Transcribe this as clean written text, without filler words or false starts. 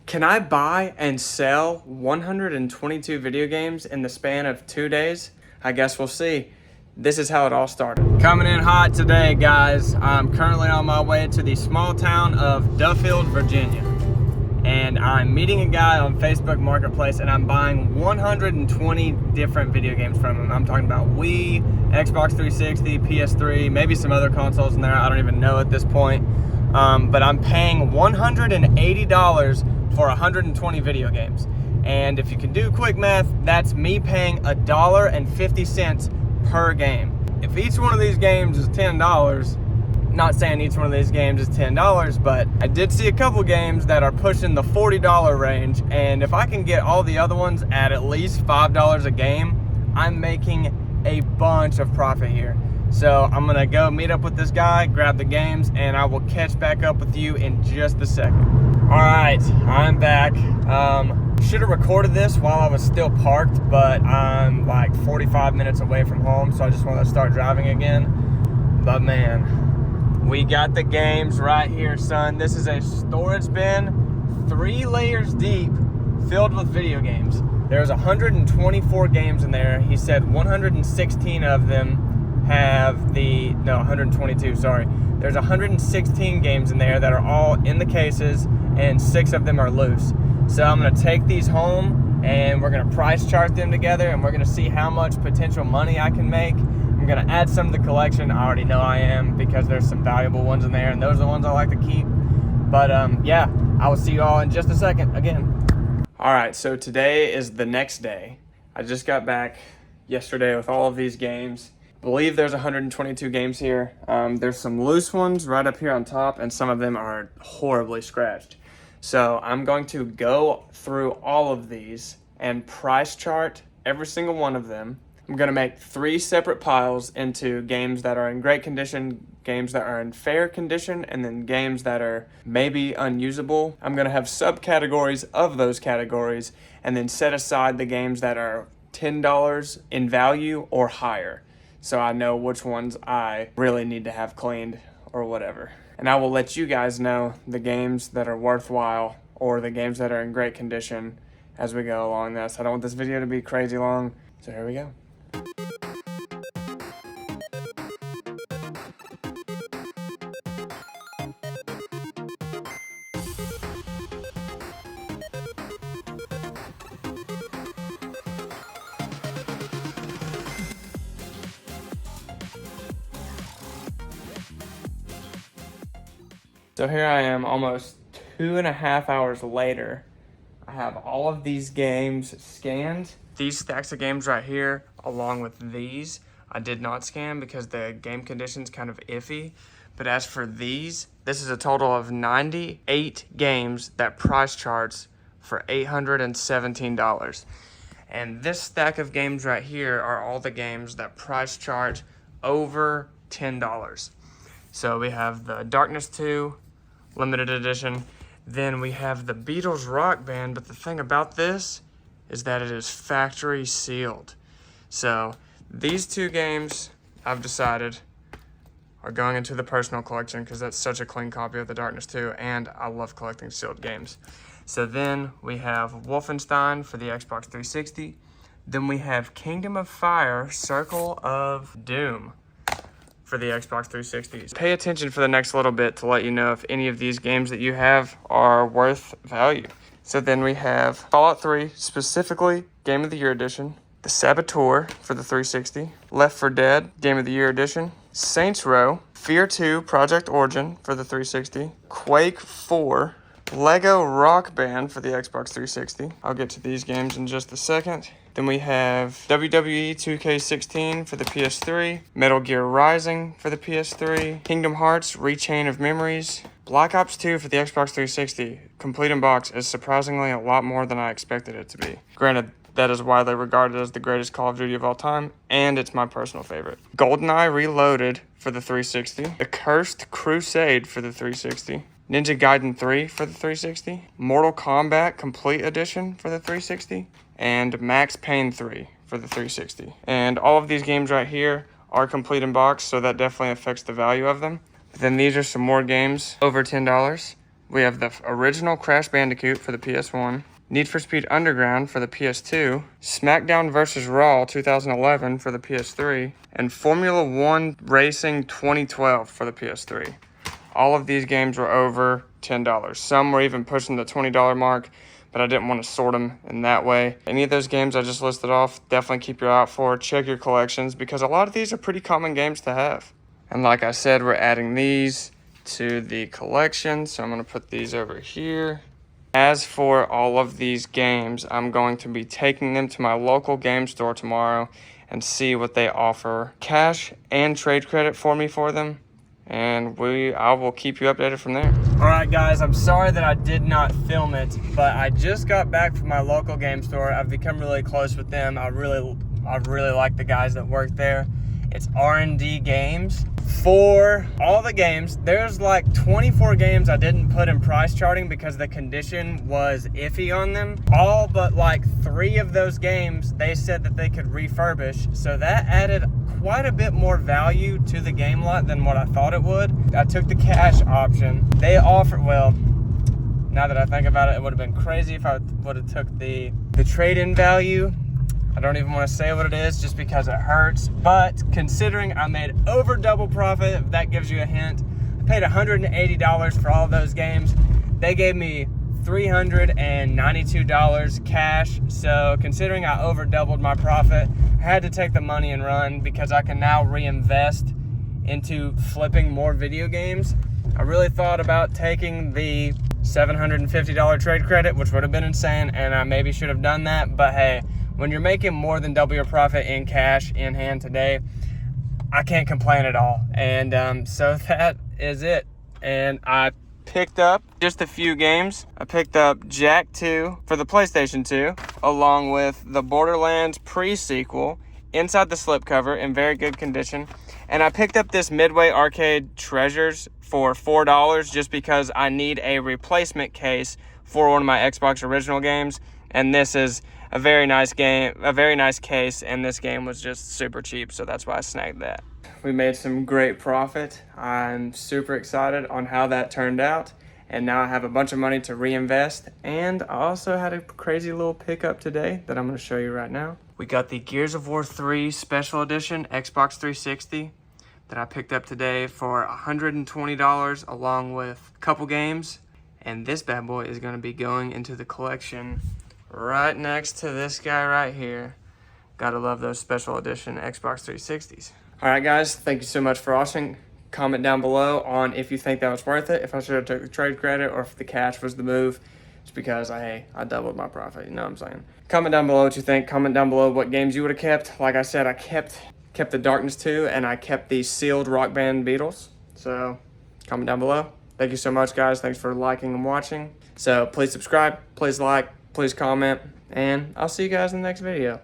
Can I buy and sell 122 video games in the span of 2 days? I guess we'll see. This is how it all started. Coming in hot today, guys. I'm currently on my way to the small town of Duffield, Virginia. And I'm meeting a guy on Facebook Marketplace, and I'm buying 120 different video games from him. I'm talking about Wii, Xbox 360, PS3, maybe some other consoles in there. I don't even know at this point. But I'm paying $180 for 120 video games. And if you can do quick math, that's me paying $1.50 per game. If each one of these games is $10, not saying each one of these games is $10, but I did see a couple games that are pushing the $40 range, and if I can get all the other ones at least $5 a game, I'm making a bunch of profit here. So I'm gonna go meet up with this guy, grab the games, and I will catch back up with you in just a second. All right, I'm back. Should have recorded this while I was still parked, but I'm like 45 minutes away from home, so I just want to start driving again. But man, we got the games right here, son. This is a storage bin, 3 layers deep, filled with video games. There's 124 games in there. He said 116 of them have the, no, 122, sorry. There's 116 games in there that are all in the cases, and 6 of them are loose. So I'm gonna take these home, and we're gonna price chart them together, and we're gonna see how much potential money I can make. I'm gonna add some to the collection. I already know I am, because there's some valuable ones in there, and those are the ones I like to keep. But yeah, I will see you all in just a second again. All right, so today is the next day. I just got back yesterday with all of these games. I believe there's 122 games here. There's some loose ones right up here on top, and some of them are horribly scratched. So I'm going to go through all of these and price chart every single one of them. I'm going to make 3 separate piles into games that are in great condition, games that are in fair condition, and then games that are maybe unusable. I'm going to have subcategories of those categories, and then set aside the games that are $10 in value or higher, so I know which ones I really need to have cleaned or whatever. And I will let you guys know the games that are worthwhile or the games that are in great condition as we go along this. I don't want this video to be crazy long, so here we go. So here I am almost 2.5 hours later. I have all of these games scanned. These stacks of games right here, along with these, I did not scan because the game condition's kind of iffy. But as for these, this is a total of 98 games that price charts for $817. And this stack of games right here are all the games that price chart over $10. So we have the Darkness 2 limited edition. Then we have the Beatles Rock Band, but the thing about this is that it is factory sealed. So these 2 games I've decided are going into the personal collection because that's such a clean copy of the Darkness 2, and I love collecting sealed games. So then we have Wolfenstein for the Xbox 360. Then we have Kingdom of Fire, Circle of Doom for the Xbox 360. Pay attention for the next little bit to let you know if any of these games that you have are worth value. So then we have Fallout 3, specifically Game of the Year Edition, The Saboteur for the 360, Left 4 Dead, Game of the Year Edition, Saints Row, Fear 2, Project Origin for the 360, Quake 4, Lego Rock Band for the Xbox 360. I'll get to these games in just a second. Then we have WWE 2K16 for the PS3, Metal Gear Rising for the PS3, Kingdom Hearts Rechain of Memories, Black Ops 2 for the Xbox 360. Complete in box is surprisingly a lot more than I expected it to be. Granted, that is widely regarded as the greatest Call of Duty of all time, and it's my personal favorite. GoldenEye Reloaded for the 360, The Cursed Crusade for the 360, Ninja Gaiden 3 for the 360, Mortal Kombat Complete Edition for the 360, and Max Payne 3 for the 360. And all of these games right here are complete in box, so that definitely affects the value of them. But then these are some more games over $10. We have the original Crash Bandicoot for the PS1, Need for Speed Underground for the PS2, SmackDown vs. Raw 2011 for the PS3, and Formula One Racing 2012 for the PS3. All of these games were over $10. Some were even pushing the $20 mark, but I didn't want to sort them in that way. Any of those games I just listed off, definitely keep your eye out for. Check your collections, because a lot of these are pretty common games to have. And like I said, we're adding these to the collection, so I'm going to put these over here. As for all of these games, I'm going to be taking them to my local game store tomorrow and see what they offer cash and trade credit for me for them, and I will keep you updated from there. All right, guys, I'm sorry that I did not film it, but I just got back from my local game store. I've become really close with them. I really like the guys that work there. It's R&D Games. For all the games, there's like 24 games I didn't put in price charting because the condition was iffy on them. All but like 3 of those games, they said that they could refurbish. So that added quite a bit more value to the game lot than what I thought it would. I took the cash option. They offered, well, now that I think about it, it would have been crazy if I would have took the trade-in value. I don't even want to say what it is just because it hurts, but considering I made over double profit, if that gives you a hint, I paid $180 for all those games. They gave me $392 cash, so considering I over doubled my profit, I had to take the money and run because I can now reinvest into flipping more video games. I really thought about taking the $750 trade credit, which would have been insane, and I maybe should have done that, but hey, when you're making more than double your profit in cash in hand today, I can't complain at all. And so that is it. And I picked up just a few games. I picked up Jak 2 for the PlayStation 2, along with the Borderlands pre-sequel inside the slipcover in very good condition. And I picked up this Midway Arcade Treasures for $4 just because I need a replacement case for one of my Xbox original games. And this is a very nice game, a very nice case, and this game was just super cheap, so that's why I snagged that. We made some great profit. I'm super excited on how that turned out, and now I have a bunch of money to reinvest, and I also had a crazy little pickup today that I'm going to show you right now. We got the Gears of War 3 Special Edition Xbox 360 that I picked up today for $120 along with a couple games, and this bad boy is going to be going into the collection right next to this guy right here. Gotta love those special edition Xbox 360s. All right, guys, thank you so much for watching. Comment down below on if you think that was worth it, if I should have took the trade credit, or if the cash was the move. It's because I doubled my profit, you know what I'm saying? Comment down below what you think. Comment down below what games you would have kept. Like I said, I kept the Darkness 2, and I kept the sealed Rock Band Beatles. So comment down below. Thank you so much, guys. Thanks for liking and watching. So please subscribe, please like, please comment, and I'll see you guys in the next video.